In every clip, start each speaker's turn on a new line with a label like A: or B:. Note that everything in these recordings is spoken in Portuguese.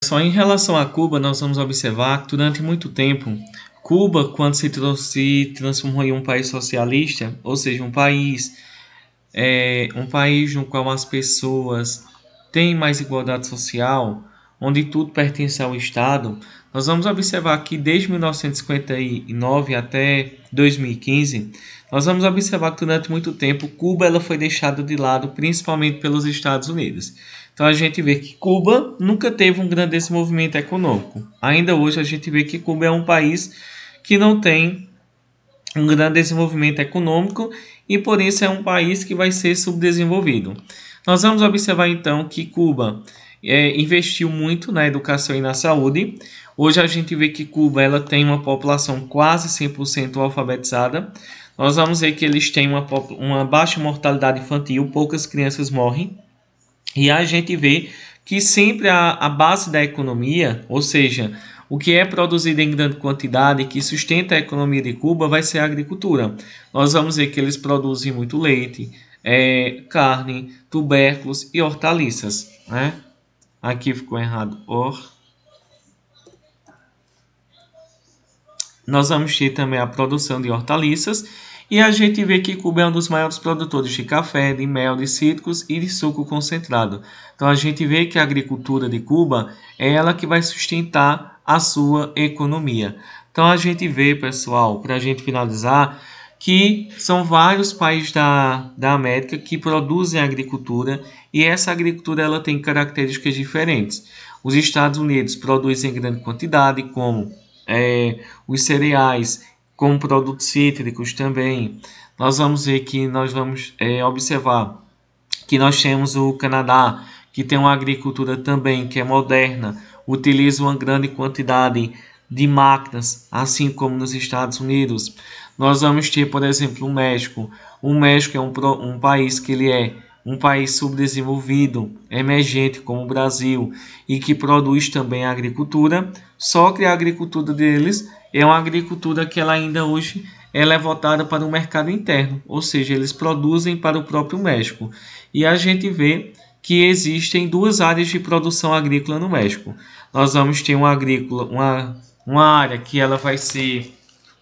A: Só em relação a Cuba, nós vamos observar que durante muito tempo, Cuba, quando se transformou em um país socialista, ou seja, um país no qual as pessoas têm mais igualdade social, onde tudo pertence ao Estado, nós vamos observar que desde 1959 até 2015, nós vamos observar que durante muito tempo Cuba ela foi deixada de lado, principalmente pelos Estados Unidos. Então a gente vê que Cuba nunca teve um grande desenvolvimento econômico. Ainda hoje a gente vê que Cuba é um país que não tem um grande desenvolvimento econômico e por isso é um país que vai ser subdesenvolvido. Nós vamos observar então que Cuba investiu muito na educação e na saúde. Hoje a gente vê que Cuba ela tem uma população quase 100% alfabetizada. Nós vamos ver que eles têm uma baixa mortalidade infantil, poucas crianças morrem. E a gente vê que sempre a base da economia, ou seja, o que é produzido em grande quantidade e que sustenta a economia de Cuba vai ser a agricultura. Nós vamos ver que eles produzem muito leite, carne, tubérculos e hortaliças, né? Aqui ficou errado. Nós vamos ter também a produção de hortaliças e a gente vê que Cuba é um dos maiores produtores de café, de mel, de cítricos e de suco concentrado. Então a gente vê que a agricultura de Cuba é ela que vai sustentar a sua economia. Então a gente vê, pessoal, para a gente finalizar, que são vários países da América que produzem agricultura e essa agricultura ela tem características diferentes. Os Estados Unidos produzem em grande quantidade, como os cereais, com produtos cítricos também. Nós vamos ver que nós vamos observar que nós temos o Canadá, que tem uma agricultura também que é moderna, utiliza uma grande quantidade de máquinas, assim como nos Estados Unidos. Nós vamos ter, por exemplo, o México. O México é um país que ele é um país subdesenvolvido, emergente como o Brasil, e que produz também a agricultura, só que a agricultura deles é uma agricultura que ela ainda hoje ela é voltada para o mercado interno, ou seja, eles produzem para o próprio México. E a gente vê que existem duas áreas de produção agrícola no México. Nós vamos ter uma área que ela vai ser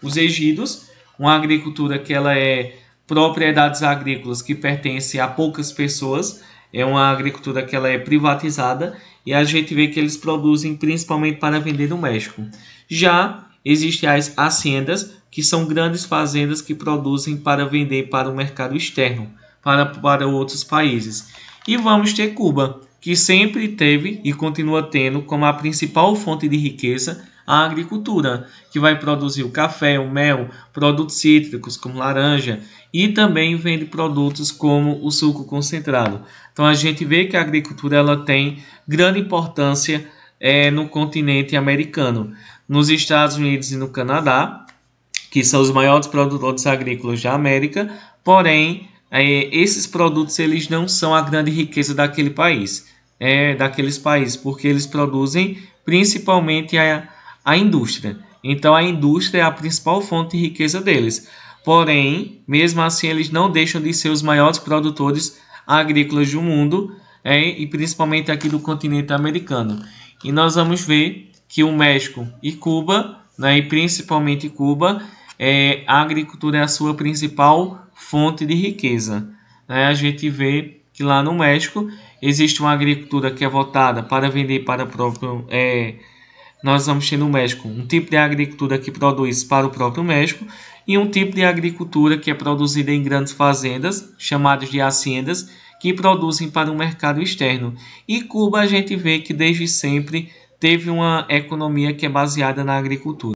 A: os ejidos, uma agricultura que ela é propriedades agrícolas que pertencem a poucas pessoas, é uma agricultura que ela é privatizada e a gente vê que eles produzem principalmente para vender no México. Já existem as haciendas, que são grandes fazendas que produzem para vender para o mercado externo, para outros países. E vamos ter Cuba, que sempre teve e continua tendo como a principal fonte de riqueza a agricultura, que vai produzir o café, o mel, produtos cítricos como laranja e também vende produtos como o suco concentrado. Então a gente vê que a agricultura ela tem grande importância no continente americano, nos Estados Unidos e no Canadá, que são os maiores produtores agrícolas da América, porém esses produtos eles não são a grande riqueza daquele país, daqueles países, porque eles produzem principalmente a indústria. Então a indústria é a principal fonte de riqueza deles. Porém, mesmo assim, eles não deixam de ser os maiores produtores agrícolas do mundo, e principalmente aqui do continente americano. E nós vamos ver que o México e Cuba, né, e principalmente Cuba, a agricultura é a sua principal fonte de riqueza. A gente vê que lá no México existe uma agricultura que é voltada para vender para o próprio nós vamos ter no México um tipo de agricultura que produz para o próprio México e um tipo de agricultura que é produzida em grandes fazendas, chamadas de haciendas, que produzem para o mercado externo. E Cuba a gente vê que desde sempre teve uma economia que é baseada na agricultura.